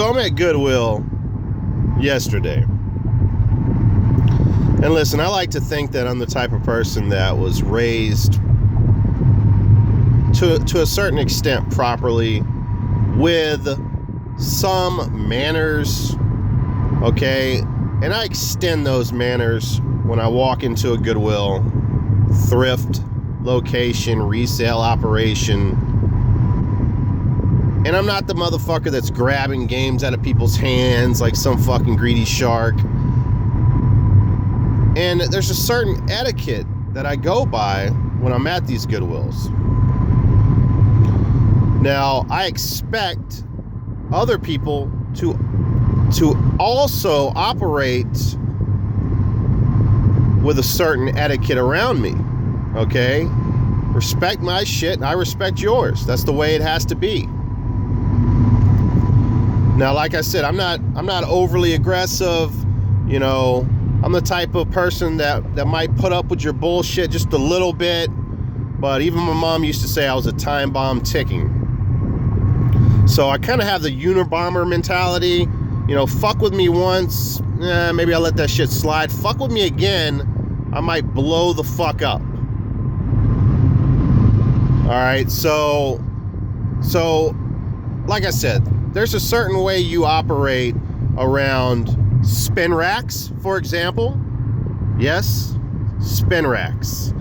So I'm at Goodwill yesterday. And listen, I like to think that I'm the type of person that was raised to a certain extent properly, with some manners, okay? And I extend those manners when I walk into a Goodwill, thrift location, resale operation. And I'm not the motherfucker that's grabbing games out of people's hands like some fucking greedy shark. And there's a certain etiquette that I go by when I'm at these Goodwills. Now, I expect other people to also operate with a certain etiquette around me, okay? Respect my shit, and I respect yours. That's the way it has to be. Now, like I said, I'm not overly aggressive, you know. I'm the type of person that might put up with your bullshit just a little bit, but even my mom used to say I was a time bomb ticking. So I kind of have the Unabomber mentality. You know, fuck with me once, maybe I'll let that shit slide. Fuck with me again, I might blow the fuck up. All right, so like I said, there's a certain way you operate around spin racks, for example. Yes, spin racks.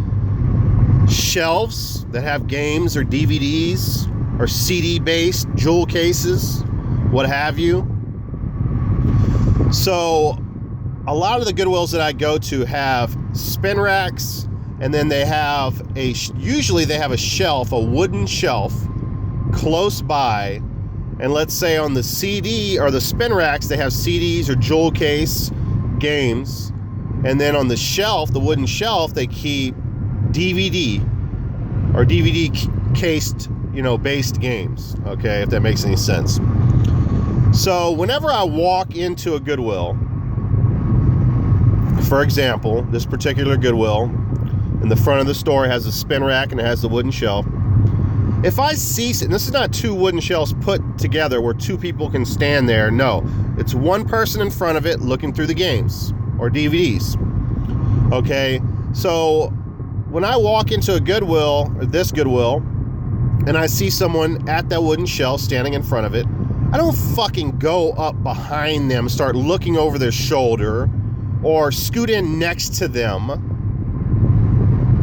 Shelves that have games or DVDs or CD-based jewel cases, what have you. So a lot of the Goodwills that I go to have spin racks, and then they have usually they have a shelf, a wooden shelf close by. And let's say on the CD or the spin racks, they have CDs or jewel case games. And then on the shelf, the wooden shelf, they keep DVD or DVD cased, you know, based games. Okay, if that makes any sense. So whenever I walk into a Goodwill, for example, this particular Goodwill, in the front of the store has a spin rack and it has the wooden shelf. If I see, and this is not two wooden shelves put together where two people can stand there. No, it's one person in front of it looking through the games or DVDs. Okay, so when I walk into a Goodwill, or this Goodwill, and I see someone at that wooden shelf standing in front of it, I don't fucking go up behind them, start looking over their shoulder, or scoot in next to them.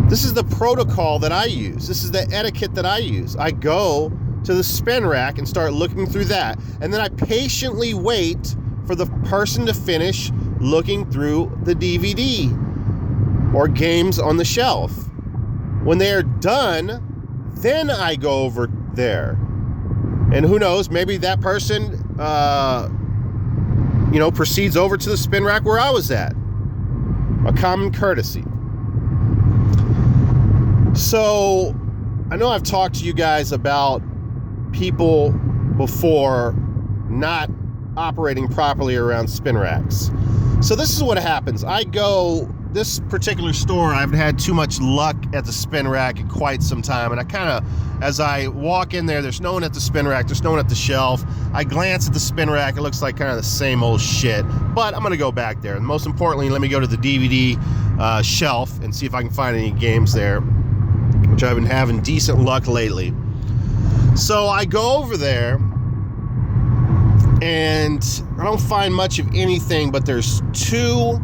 This is the protocol that I use. This is the etiquette that I use. I go to the spin rack and start looking through that. And then I patiently wait for the person to finish looking through the DVD or games on the shelf. When they are done, then I go over there. And who knows, maybe that person, proceeds over to the spin rack where I was at. A common courtesy. So, I know I've talked to you guys about people before not operating properly around spin racks. So this is what happens. This particular store, I haven't had too much luck at the spin rack in quite some time. And I kind of, as I walk in there, there's no one at the spin rack, there's no one at the shelf. I glance at the spin rack, it looks like kind of the same old shit. But I'm going to go back there. And most importantly, let me go to the DVD shelf and see if I can find any games there, which I've been having decent luck lately. So I go over there, and I don't find much of anything, but there's two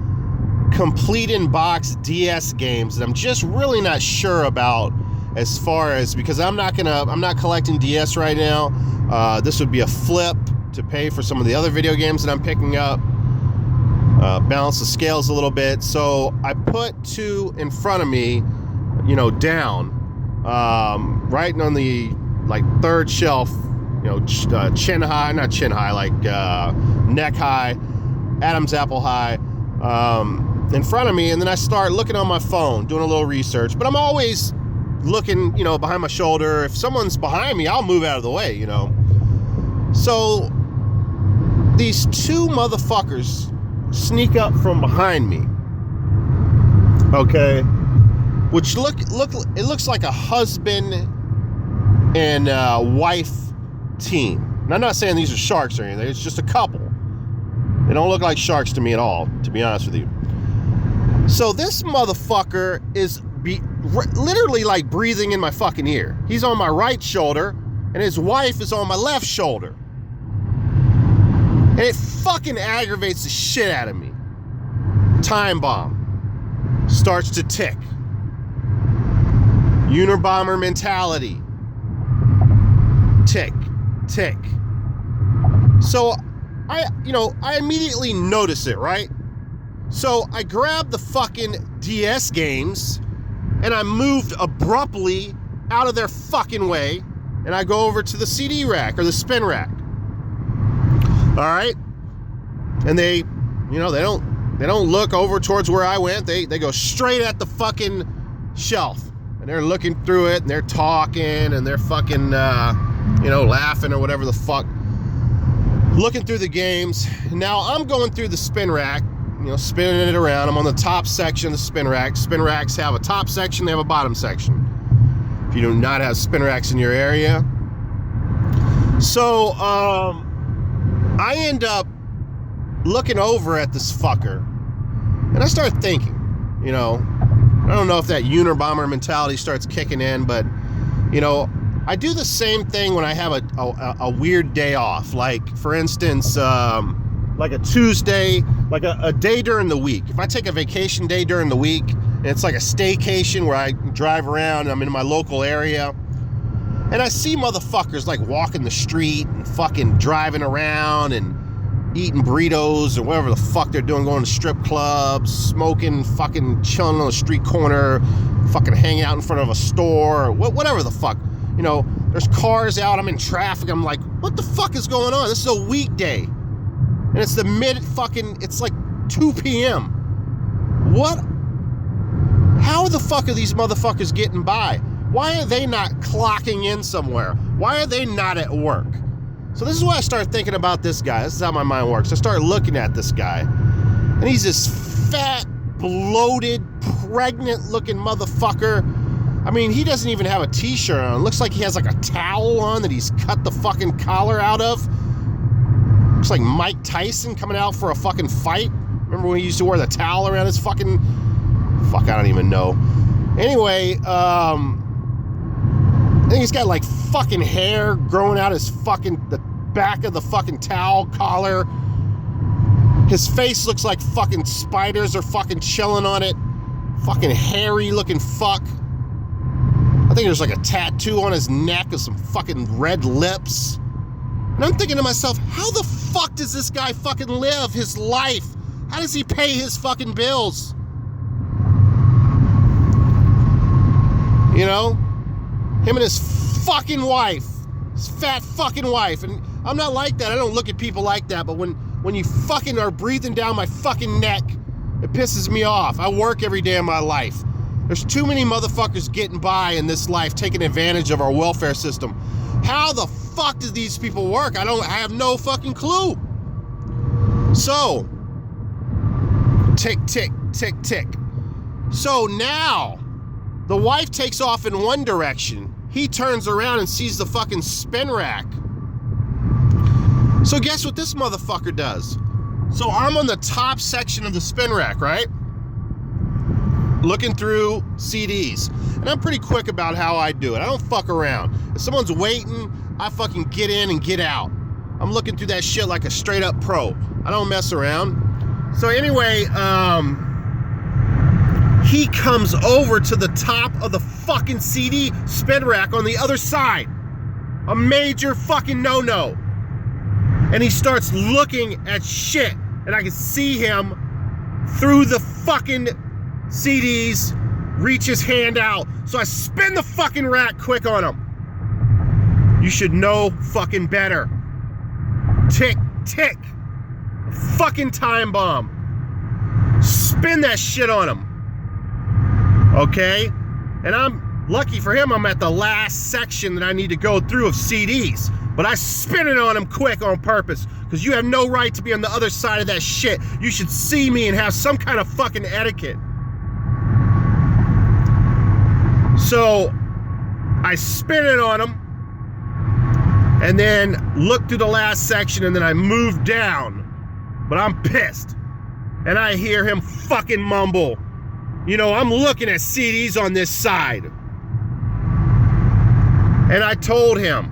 complete in box DS games that I'm just really not sure about, as far as, because I'm not collecting DS right now. This would be a flip to pay for some of the other video games that I'm picking up. Balance the scales a little bit. So I put two in front of me, down, right on the third shelf, chin high, not chin high, neck high, Adam's apple high, in front of me. And then I start looking on my phone, doing a little research, but I'm always looking, behind my shoulder. If someone's behind me, I'll move out of the way, So these two motherfuckers sneak up from behind me, okay, which it looks like a husband and wife team, And I'm not saying these are sharks or anything. It's just a couple. They don't look like sharks to me at all, to be honest with you. So this motherfucker is literally like breathing in my fucking ear. He's on my right shoulder, and his wife is on my left shoulder. And it fucking aggravates the shit out of me. Time bomb starts to tick. Unabomber mentality. Tick, tick. So I immediately notice it, right? So I grab the fucking DS games and I moved abruptly out of their fucking way, and I go over to the CD rack or the spin rack. All right? And they don't look over towards where I went. They go straight at the fucking shelf. And they're looking through it, and they're talking, and they're fucking laughing or whatever the fuck. Looking through the games. Now I'm going through the spin rack, spinning it around. I'm on the top section of the spin rack. Spin racks have a top section, they have a bottom section. If you do not have spin racks in your area. So, I end up looking over at this fucker, and I start thinking, I don't know if that Unabomber mentality starts kicking in, but, I do the same thing when I have a weird day off. Like, for instance, like a Tuesday, like a day during the week. If I take a vacation day during the week, and it's like a staycation where I drive around, I'm in my local area, and I see motherfuckers like walking the street and fucking driving around and eating burritos or whatever the fuck they're doing, going to strip clubs, smoking, fucking chilling on a street corner, fucking hanging out in front of a store, or whatever the fuck. There's cars out, I'm in traffic, I'm like, what the fuck is going on? This is a weekday. And it's it's like 2 p.m. What? How the fuck are these motherfuckers getting by? Why are they not clocking in somewhere? Why are they not at work? So this is why I started thinking about this guy. This is how my mind works. I started looking at this guy, and he's this fat, bloated, pregnant-looking motherfucker. I mean, he doesn't even have a t-shirt on. It looks like he has like a towel on that he's cut the fucking collar out of. Looks like Mike Tyson coming out for a fucking fight. Remember when he used to wear the towel around his fucking... Fuck, I don't even know. Anyway, I think he's got like fucking hair growing out his fucking... the back of the fucking towel collar. His face looks like fucking spiders are fucking chilling on it. Fucking hairy looking fuck. I think there's like a tattoo on his neck of some fucking red lips. And I'm thinking to myself, how the fuck does this guy fucking live his life? How does he pay his fucking bills? Him and his fucking wife. His fat fucking wife. And I'm not like that. I don't look at people like that. But when you fucking are breathing down my fucking neck, it pisses me off. I work every day of my life. There's too many motherfuckers getting by in this life, taking advantage of our welfare system. How the fuck do these people work? I have no fucking clue. So, tick, tick, tick, tick. So now, the wife takes off in one direction. He turns around and sees the fucking spin rack. So guess what this motherfucker does? So I'm on the top section of the spin rack, right? Looking through CDs. And I'm pretty quick about how I do it. I don't fuck around. If someone's waiting, I fucking get in and get out. I'm looking through that shit like a straight up pro. I don't mess around. So anyway, he comes over to the top of the fucking CD spin rack on the other side. A major fucking no-no. And he starts looking at shit. And I can see him through the fucking CDs, reach his hand out. So I spin the fucking rack quick on him. You should know fucking better. Tick, tick. Fucking time bomb. Spin that shit on him. Okay? And I'm lucky for him, I'm at the last section that I need to go through of CDs. But I spin it on him quick on purpose. Because you have no right to be on the other side of that shit. You should see me and have some kind of fucking etiquette. So I spin it on him. and then looked through the last section, and then I moved down. But I'm pissed. And I hear him fucking mumble, you know, I'm looking at CDs on this side. And I told him,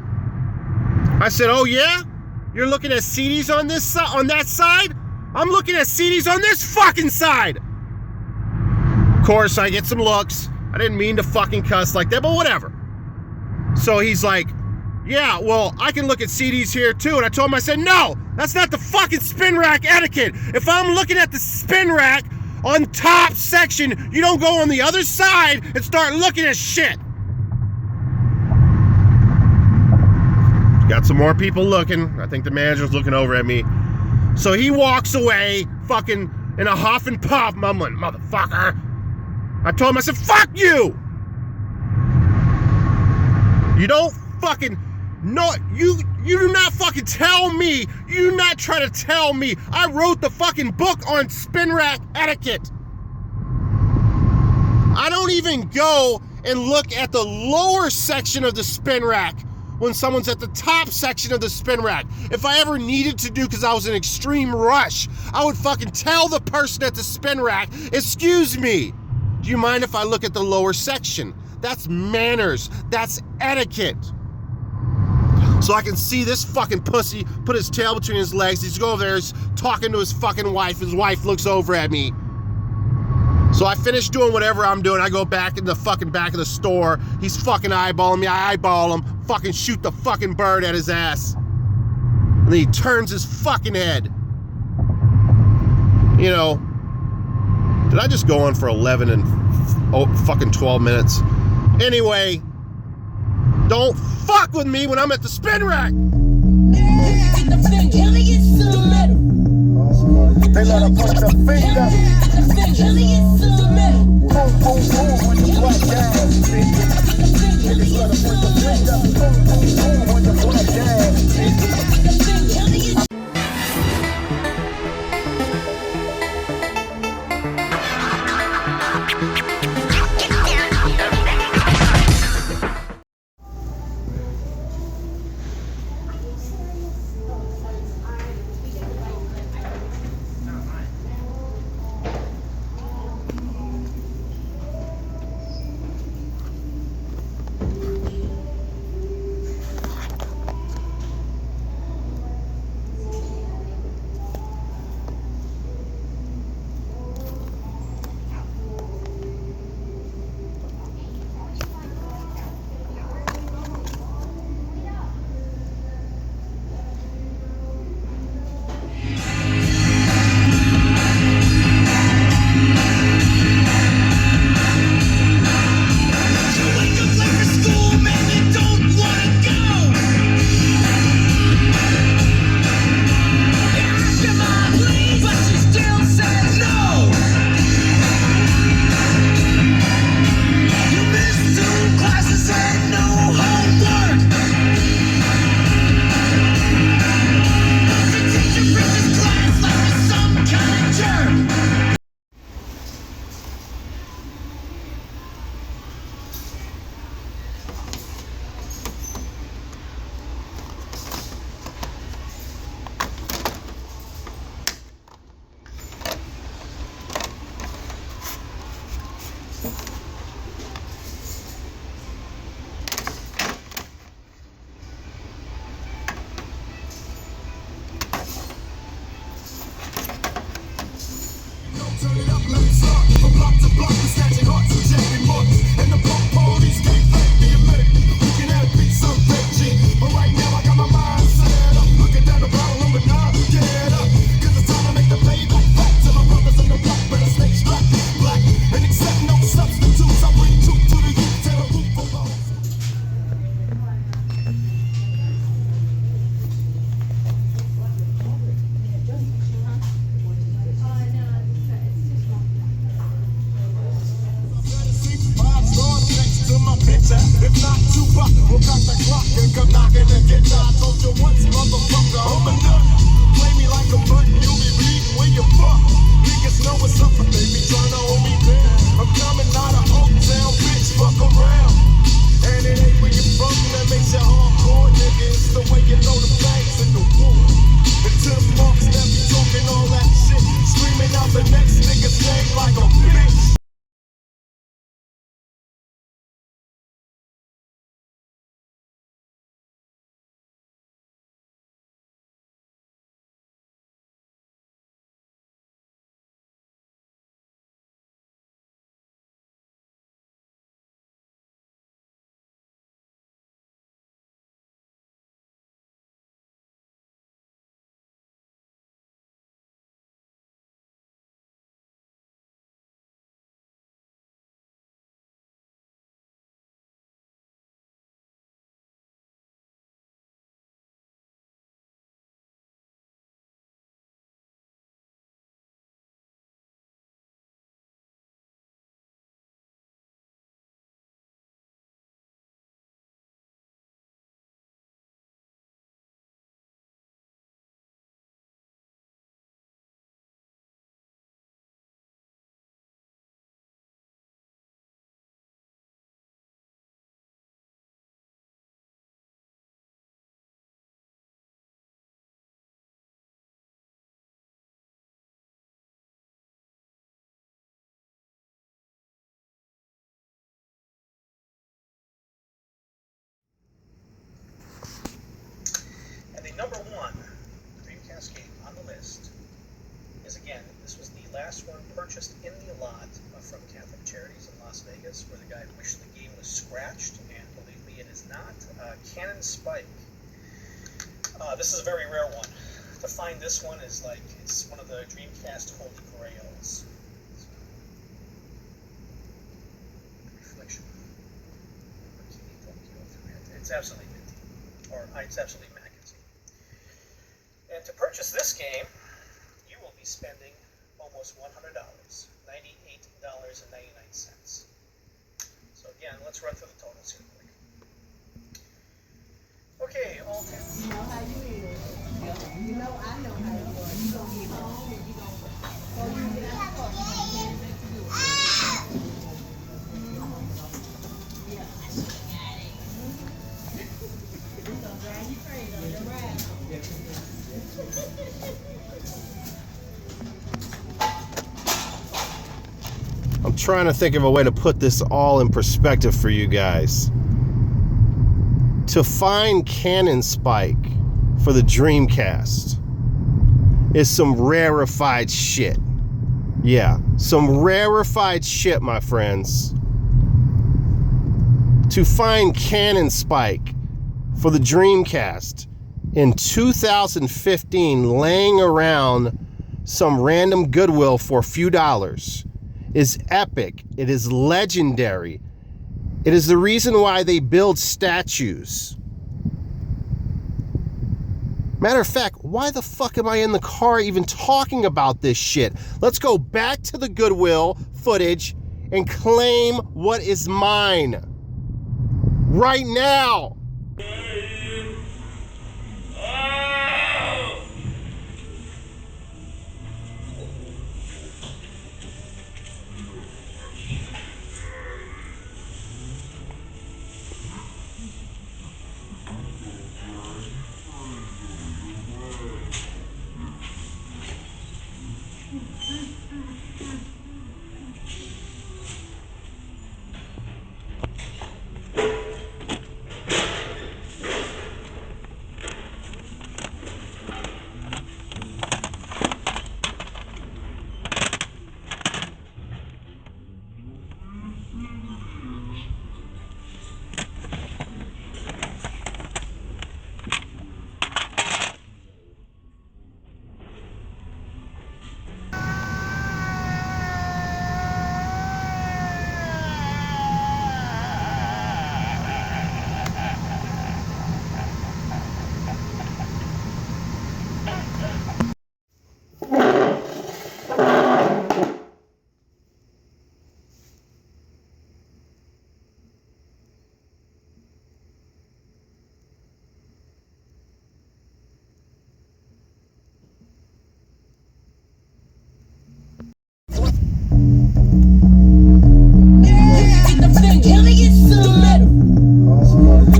I said, oh yeah? You're looking at CDs on this on that side? I'm looking at CDs on this fucking side. Of course, I get some looks. I didn't mean to fucking cuss like that, but whatever. So he's like, yeah, well, I can look at CDs here too. And I told him, I said, no, that's not the fucking spin rack etiquette. If I'm looking at the spin rack on top section, you don't go on the other side and start looking at shit. Got some more people looking. I think the manager's looking over at me. So he walks away, fucking in a huff and puff, mumbling, motherfucker. I told him, I said, fuck you! You don't fucking, no, you do not fucking tell me, you do not try to tell me. I wrote the fucking book on spin rack etiquette. I don't even go and look at the lower section of the spin rack when someone's at the top section of the spin rack. If I ever needed to do, because I was in extreme rush, I would fucking tell the person at the spin rack, excuse me, do you mind if I look at the lower section? That's manners, that's etiquette. So I can see this fucking pussy put his tail between his legs. He's going over there, he's talking to his fucking wife. His wife looks over at me. So I finish doing whatever I'm doing. I go back in the fucking back of the store. He's fucking eyeballing me. I eyeball him, fucking shoot the fucking bird at his ass. And then he turns his fucking head. You know, did I just go on for 11 and fucking 12 minutes? Anyway, don't fuck with me when I'm at the spin rack. They let her put the finger. Boom, boom, boom, when the black down. Niggas let her put the finger. Boom, boom, boom, when the black down. last one purchased in the lot from Catholic Charities in Las Vegas, where the guy wished the game was scratched, and believe me, it is not. Cannon Spike. This is a very rare one. To find this one is like, it's one of the Dreamcast Holy Grails. Reflection. It's absolutely minty, or it's absolutely magazine. And to purchase this game, you will be spending almost $100, $98.99. So again, let's run through the totals here quick. Okay, all 10. You know how you is. You know I know how you are. You gonna get home and you gonna, or you get out the car and hand it back to you. Yeah, I should have got it. It's gonna drive you crazy on your ride. I'm trying to think of a way to put this all in perspective for you guys. To find Cannon Spike for the Dreamcast is some rarefied shit. Yeah, some rarefied shit, my friends. To find Cannon Spike for the Dreamcast in 2015 laying around some random Goodwill for a few dollars is epic. It is legendary. It is the reason why they build statues. Matter of fact, why the fuck am I in the car even talking about this shit? Let's go back to the Goodwill footage and claim what is mine right now.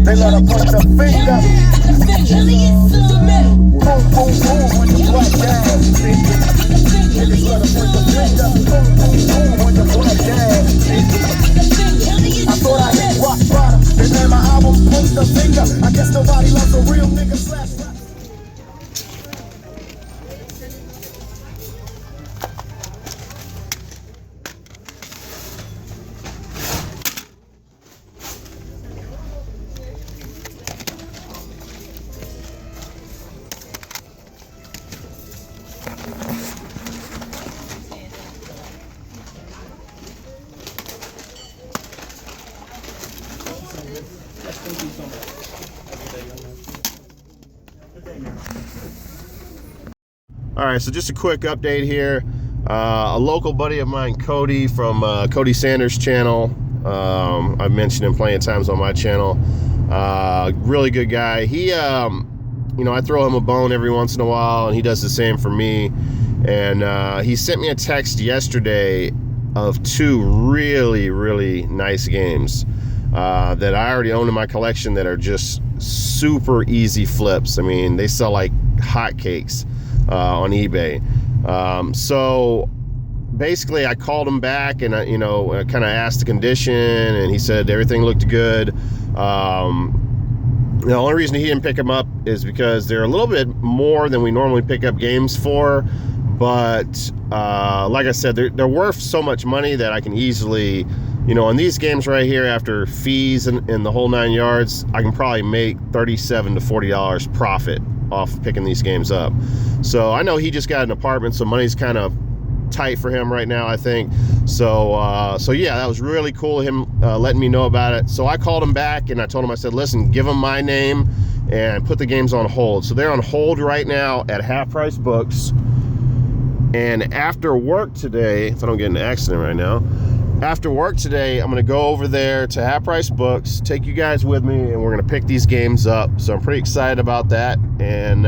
They let her punch her finger. Boom, boom, boom on your black ass. Niggas let her punch her finger. Boom, boom, boom on your black ass. I thought I hit rock bottom. They made my album punch the finger. I guess nobody loves a real nigga slash rap. All right, so just a quick update here. A local buddy of mine, Cody, from Cody Sanders' channel. I've mentioned him plenty of times on my channel. Really good guy. He, you know, I throw him a bone every once in a while, and he does the same for me. And he sent me a text yesterday of two really, really nice games that I already own in my collection that are just super easy flips. I mean, they sell like hotcakes on eBay. So basically I called him back and you know, kind of asked the condition, and he said everything looked good. The only reason he didn't pick them up is because they're a little bit more than we normally pick up games for, But like I said, they're worth so much money that I can easily, you know, on these games right here, after fees and the whole 9 yards, I can probably make $37 to $40 profit off picking these games up. So I know he just got an apartment, so money's kind of tight for him right now, I think. So yeah, that was really cool, him letting me know about it. So I called him back and I told him, I said, listen, give him my name and put the games on hold. So they're on hold right now at Half Price Books. And after work today, if I don't get in an accident right now, after work today, I'm going to go over there to Half Price Books, take you guys with me, and we're going to pick these games up. So I'm pretty excited about that. And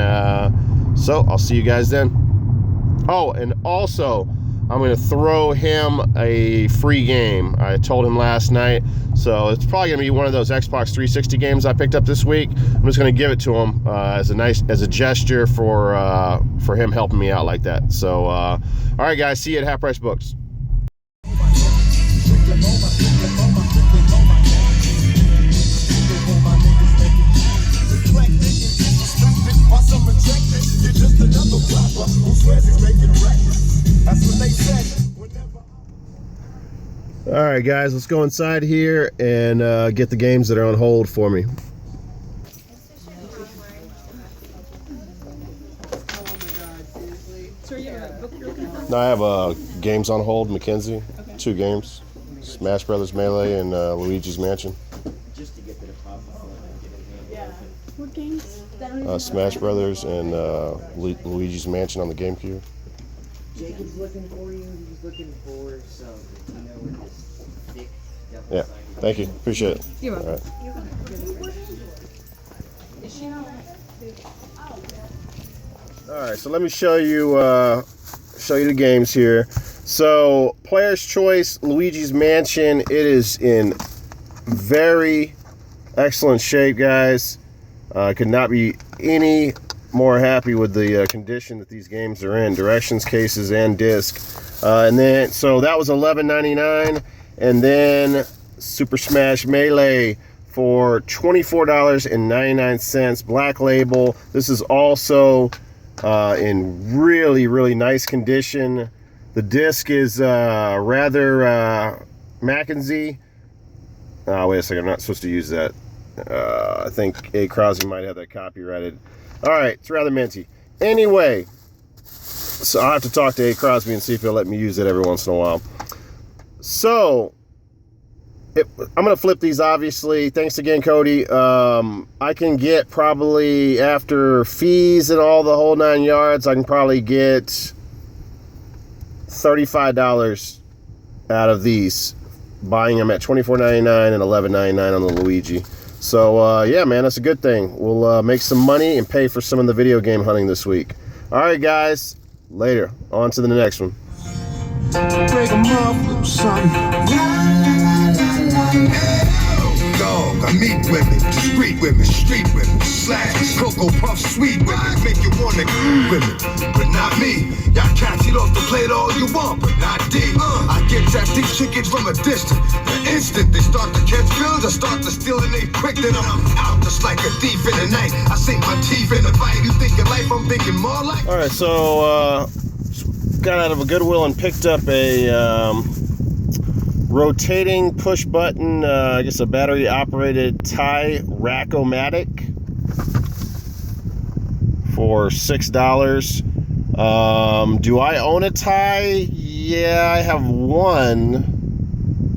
so I'll see you guys then. Oh, and also, I'm going to throw him a free game. I told him last night. So it's probably going to be one of those Xbox 360 games I picked up this week. I'm just going to give it to him as a gesture for him helping me out like that. So, all right, guys, see you at Half Price Books. All right, guys, let's go inside here and get the games that are on hold for me. No, I have games on hold, Mackenzie. Okay. 2 games, Smash Brothers Melee and Luigi's Mansion. Just to get to the top. Yeah. What games? Smash Brothers and Luigi's Mansion on the GameCube. Jacob's looking for you. He's looking for some, you know, with this thick. Yeah. Thank you. Appreciate it. You're welcome. All right. All right. So let me show you the games here. So Player's Choice, Luigi's Mansion. It is in very excellent shape, guys. Could not be any more happy with the condition that these games are in, directions, cases, and disc. And then, so that was $11.99, and then Super Smash Melee for $24.99, Black Label. This is also in really, really nice condition. The disc is rather Mackenzie. Wait a second, I'm not supposed to use that. I think A. Crosby might have that copyrighted. All right, it's rather minty. Anyway, so I'll have to talk to A. Crosby and see if he'll let me use it every once in a while. So, I'm going to flip these, obviously. Thanks again, Cody. I can get probably, after fees and all the whole 9 yards, I can probably get $35 out of these, buying them at $24.99 and $11.99 on the Luigi. So, yeah, man, that's a good thing. We'll make some money and pay for some of the video game hunting this week. All right, guys. Later. On to the next one. Break 'em up, son. Dog, I meet women, street women, slash, Cocoa Puff, sweet women, make you wanna women, but not me. Y'all cats eat off the plate all you want, but not D. I get at these chickens from a distance. The instant they start to catch feels, I start to steal and they quick, then I'm out just like a thief in the night. I sink my teeth in the bite. You thinking life, I'm thinking more like. All right, so got out of a Goodwill and picked up a rotating push button, I guess a battery operated tie rack-o-matic for $6. Do I own a tie? Yeah, I have one.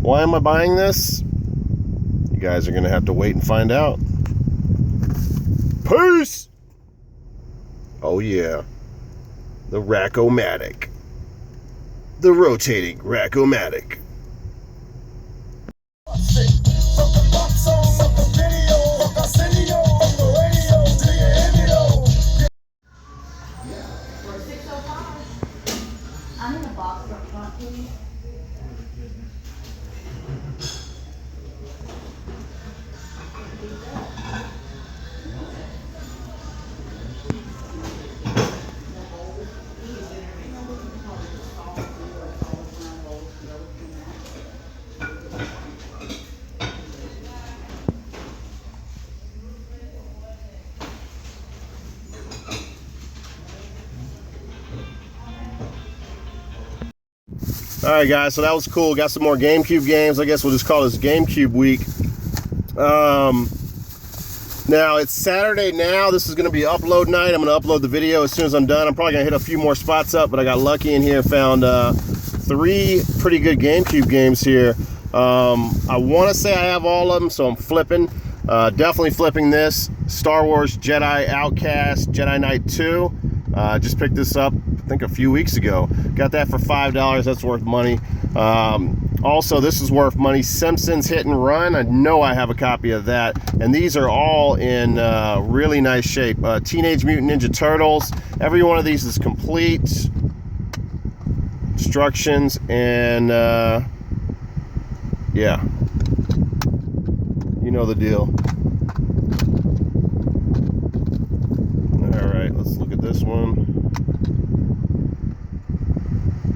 Why am I buying this? You guys are gonna have to wait and find out. Peace! Oh yeah, the rack-o-matic. The rotating rack-o-matic. I'm in a box up front, please. All right, guys, so that was cool. Got some more GameCube games. I guess we'll just call this GameCube week. Now, it's Saturday now. This is going to be upload night. I'm going to upload the video as soon as I'm done. I'm probably going to hit a few more spots up, but I got lucky in here and found 3 pretty good GameCube games here. I want to say I have all of them, so I'm flipping. Definitely flipping this. Star Wars Jedi Outcast Jedi Knight 2. Just picked this up, I think, a few weeks ago. Got that for $5. That's worth money. Also, this is worth money. Simpsons Hit and Run. I know I have a copy of that. And these are all in really nice shape. Teenage Mutant Ninja Turtles. Every one of these is complete. Instructions and yeah. You know the deal. Alright, let's look at this one.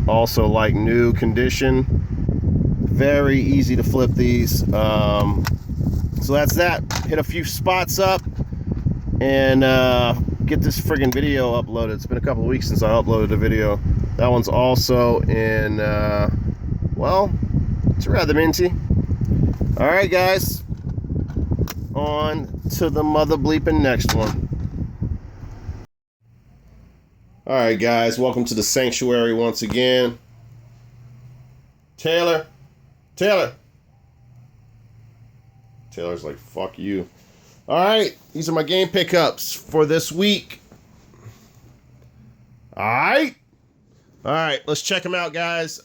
Also like new condition. Very easy to flip these. So that's that. Hit a few spots up and get this friggin' video uploaded. It's been a couple of weeks since I uploaded a video. That one's also in, well, it's rather minty. Alright, guys. On to the mother bleeping next one. Alright, guys. Welcome to the sanctuary once again. Taylor. Taylor's like, fuck you. Alright. These are my game pickups for this week. Alright. Alright. Let's check them out, guys.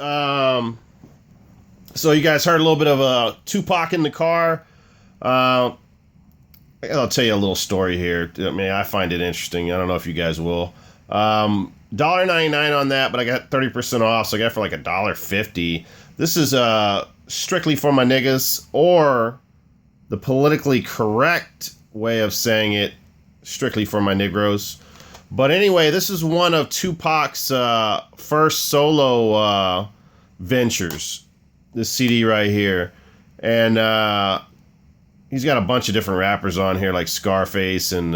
So you guys heard a little bit of Tupac in the car. I'll tell you a little story here. I mean, I find it interesting. I don't know if you guys will. $1.99 on that, but I got 30% off, so I got it for like $1.50. This is strictly for my niggas, or the politically correct way of saying it, strictly for my Negroes. But anyway, this is one of Tupac's first solo ventures. This CD right here. And he's got a bunch of different rappers on here, like Scarface and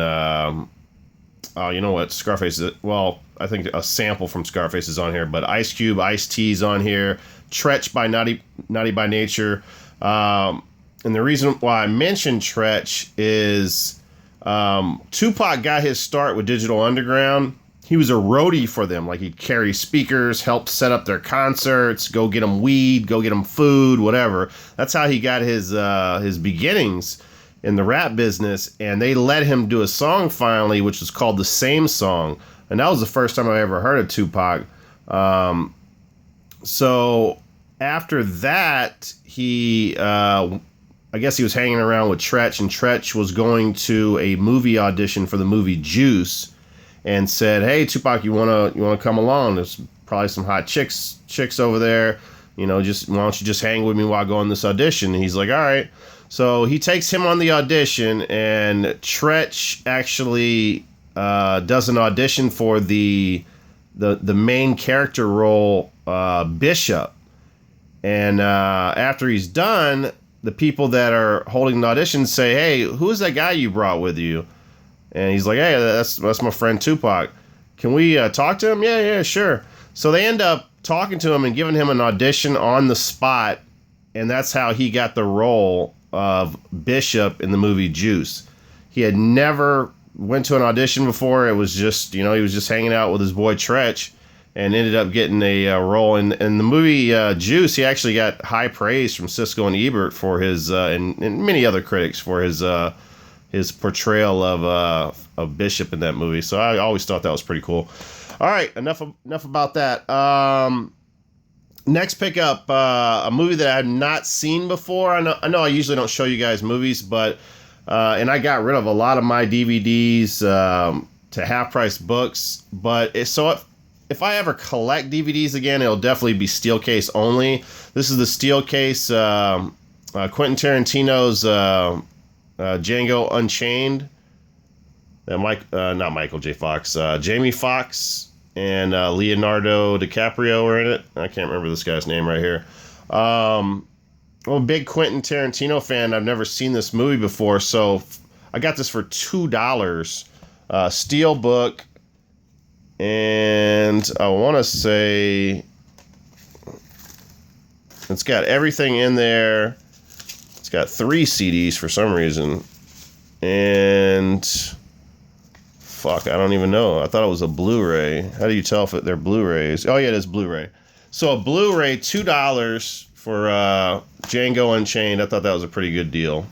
oh, you know what? Scarface is, well, I think a sample from Scarface is on here, but Ice Cube, Ice-T's on here, Tretch by Naughty by Nature. And the reason why I mentioned Tretch is Tupac got his start with Digital Underground. He was a roadie for them. Like, he'd carry speakers, help set up their concerts, go get them weed, go get them food, whatever. That's how he got his beginnings in the rap business. And they let him do a song finally, which was called The Same Song. And that was the first time I ever heard of Tupac. So after that, he, I guess he was hanging around with Tretch, and Tretch was going to a movie audition for the movie Juice, and said, "Hey, Tupac, you wanna come along? There's probably some hot chicks over there. You know, just why don't you just hang with me while I go on this audition?" And he's like, "All right." So he takes him on the audition, and Tretch actually does an audition for the main character role, Bishop. And after he's done, the people that are holding the audition say, "Hey, who's that guy you brought with you?" And he's like, "Hey, that's my friend Tupac. Can we talk to him?" Yeah, sure. So they end up talking to him and giving him an audition on the spot, and that's how he got the role of Bishop in the movie Juice. He had never went to an audition before. It was just, he was just hanging out with his boy Tretch, and ended up getting a role in the movie Juice. He actually got high praise from Siskel and Ebert for his and many other critics for his portrayal of Bishop in that movie. So I always thought that was pretty cool. All right, enough about that. Next pickup, a movie that I have not seen before. I know I usually don't show you guys movies, but and I got rid of a lot of my DVDs to half price books. But if I ever collect DVDs again, it'll definitely be Steelcase only. This is the Steelcase Quentin Tarantino's Django Unchained. Not Michael J. Fox. Jamie Foxx and Leonardo DiCaprio were in it. I can't remember this guy's name right here. I'm a big Quentin Tarantino fan. I've never seen this movie before, so I got this for $2. Steelbook. And I want to say It's got everything in there. It's got 3 CDs for some reason. And fuck, I don't even know. I thought it was a Blu-ray. How do you tell if they're Blu-rays? Oh yeah, it is Blu-ray. So a Blu-ray, $2 for Django Unchained. I thought that was a pretty good deal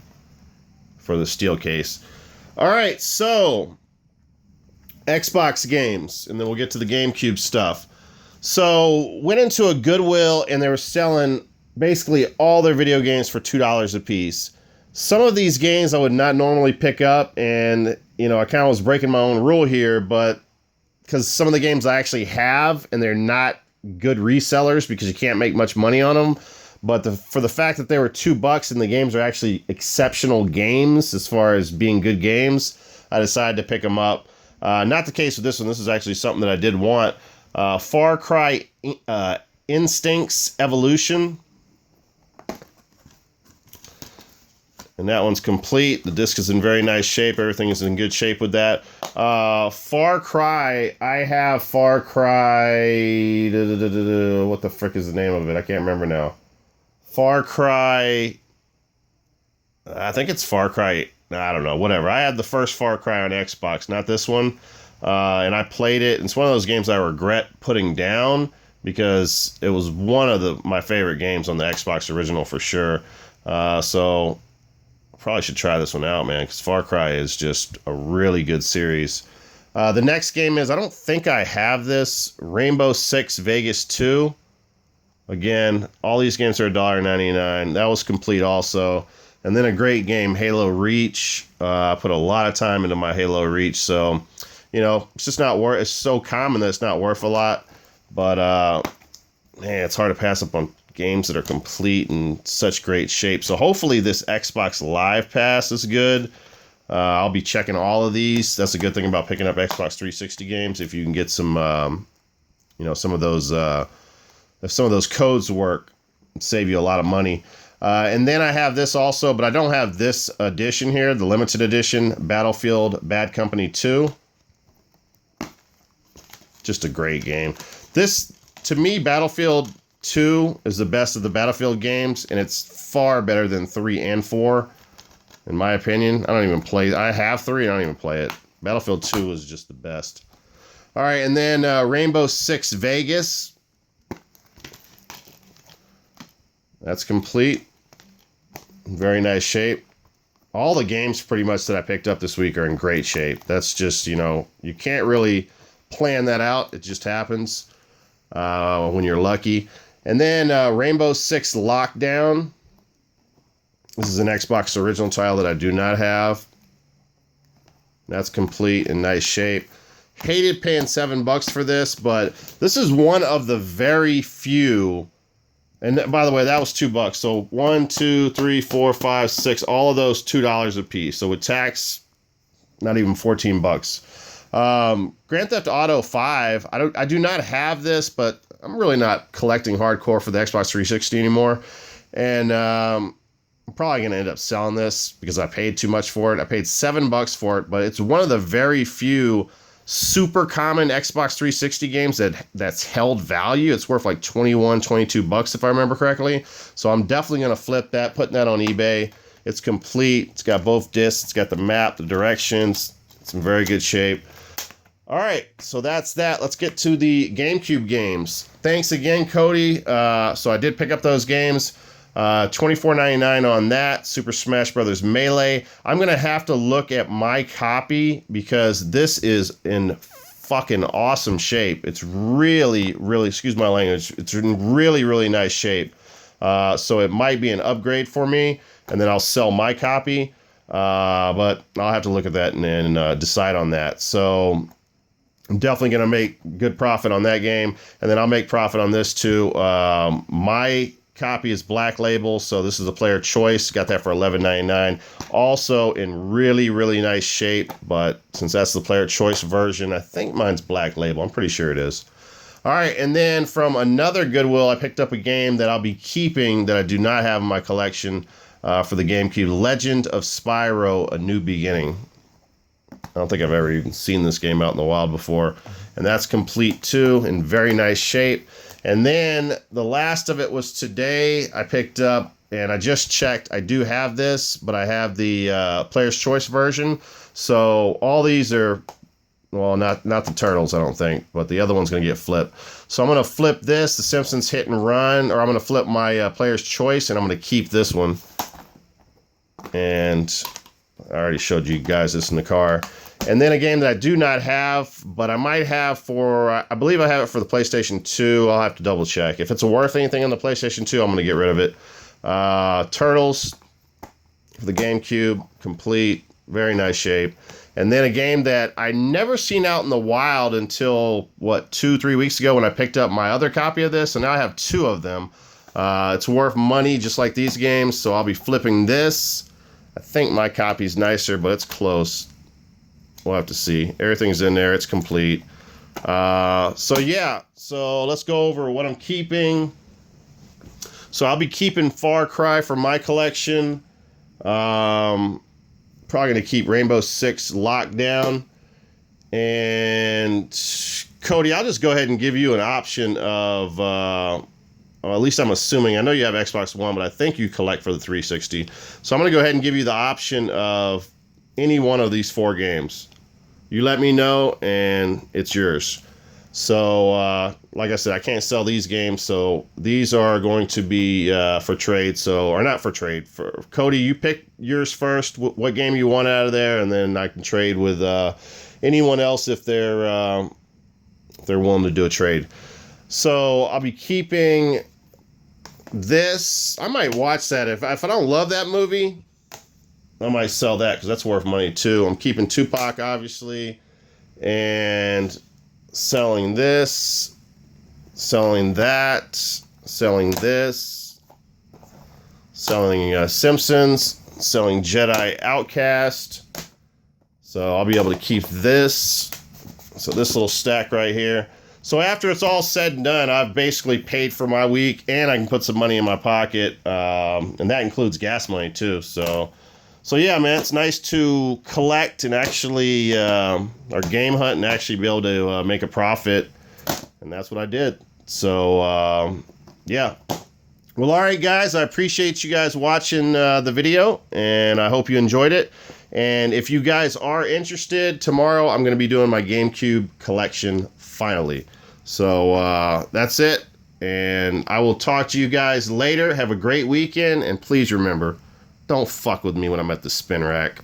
for the steel case. All right, so Xbox games, and then we'll get to the GameCube stuff. So went into a Goodwill, and they were selling basically all their video games for $2 a piece. Some of these games I would not normally pick up, and you know, I kind of was breaking my own rule here, but because some of the games I actually have, and they're not good resellers because you can't make much money on them. But for the fact that they were $2 and the games are actually exceptional games as far as being good games, I decided to pick them up. Not the case with this one. This is actually something that I did want. Far Cry Instincts Evolution. And that one's complete. The disc is in very nice shape. Everything is in good shape with that. Far Cry. I have Far Cry. What the frick is the name of it? I can't remember now. Far Cry. I think it's Far Cry. I don't know. Whatever. I had the first Far Cry on Xbox, not this one. And I played it. It's one of those games I regret putting down because it was one of my favorite games on the Xbox original for sure. So probably should try this one out, man, because Far Cry is just a really good series. The next game is, I don't think I have this, Rainbow Six Vegas 2. Again, all these games are $1.99. That was complete also. And then a great game, Halo Reach. I put a lot of time into my Halo Reach, so, you know, it's just not worth, it's so common that it's not worth a lot. But, man, it's hard to pass up on games that are complete and such great shape. So hopefully this Xbox Live Pass is good. I'll be checking all of these. That's a good thing about picking up Xbox 360 games. If you can get some, you know, some of those, if some of those codes work, it'd save you a lot of money. And then I have this also, but I don't have this edition here, the limited edition, Battlefield Bad Company 2. Just a great game. This, to me, Battlefield 2 is the best of the Battlefield games, and it's far better than 3 and 4, in my opinion. I don't even play. I have 3, I don't even play it. Battlefield 2 is just the best. All right, and then Rainbow Six Vegas. That's complete. Very nice shape. All the games pretty much that I picked up this week are in great shape. That's just, you know, you can't really plan that out. It just happens when you're lucky. And then Rainbow Six Lockdown. This is an Xbox original title that I do not have. That's complete in nice shape. Hated paying $7 for this, but this is one of the very few. And by the way, that was $2. So 1, 2, 3, 4, 5, 6. All of those $2 a piece. So with tax, not even $14. Grand Theft Auto 5. I do not have this, but I'm really not collecting hardcore for the Xbox 360 anymore. And I'm probably going to end up selling this because I paid too much for it. I paid $7 for it, but it's one of the very few super common Xbox 360 games that's held value. It's worth like $21, $22 if I remember correctly. So I'm definitely going to flip that, putting that on eBay. It's complete. It's got both discs. It's got the map, the directions. It's in very good shape. All right, so that's that. Let's get to the GameCube games. Thanks again, Cody. So I did pick up those games. $24.99 on that. Super Smash Bros. Melee. I'm going to have to look at my copy because this is in fucking awesome shape. It's really, really, excuse my language, it's in really, really nice shape. So it might be an upgrade for me, and then I'll sell my copy. But I'll have to look at that and decide on that. So I'm definitely going to make good profit on that game, and then I'll make profit on this too. My copy is Black Label, so this is a player choice. Got that for $11.99. Also in really, really nice shape, but since that's the player choice version, I think mine's Black Label. I'm pretty sure it is. All right, and then from another Goodwill, I picked up a game that I'll be keeping that I do not have in my collection for the GameCube. Legend of Spyro: A New Beginning. I don't think I've ever even seen this game out in the wild before. And that's complete too, in very nice shape. And then the last of it was today. I picked up, and I just checked. I do have this, but I have the Player's Choice version. So all these are, well, not the Turtles, I don't think, but the other one's going to get flipped. So I'm going to flip this, the Simpsons Hit and Run, or I'm going to flip my Player's Choice, and I'm going to keep this one. And I already showed you guys this in the car. And then a game that I do not have, but I might have for, I believe I have it for the PlayStation 2. I'll have to double check. If it's worth anything on the PlayStation 2, I'm going to get rid of it. Turtles for the GameCube, complete, very nice shape. And then a game that I never seen out in the wild until, 2-3 weeks ago when I picked up my other copy of this. And now I have 2 of them. It's worth money just like these games, so I'll be flipping this. I think my copy's nicer, but it's close. We'll have to see. Everything's in there. It's complete. So yeah. So let's go over what I'm keeping. So I'll be keeping Far Cry for my collection. Probably going to keep Rainbow Six locked down. And Cody, I'll just go ahead and give you an option of... well, at least I'm assuming. I know you have Xbox One, but I think you collect for the 360. So I'm going to go ahead and give you the option of any one of these 4 games. You let me know, and it's yours. So, like I said, I can't sell these games, so these are going to be for trade. So, or not for trade. For Cody, you pick yours first. What game you want out of there, and then I can trade with anyone else if they're willing to do a trade. So I'll be keeping this. I might watch that. If I don't love that movie, I might sell that because that's worth money too. I'm keeping Tupac, obviously, and selling this, selling that, selling this, selling Simpsons, selling Jedi Outcast. So I'll be able to keep this. So this little stack right here. So after it's all said and done, I've basically paid for my week, and I can put some money in my pocket, and that includes gas money too. So yeah, man, it's nice to collect and actually, or game hunt and actually be able to make a profit, and that's what I did. So yeah. Well, all right, guys, I appreciate you guys watching the video, and I hope you enjoyed it. And if you guys are interested, tomorrow I'm going to be doing my GameCube collection finally. So that's it, and I will talk to you guys later. Have a great weekend, and please remember, don't fuck with me when I'm at the spin rack.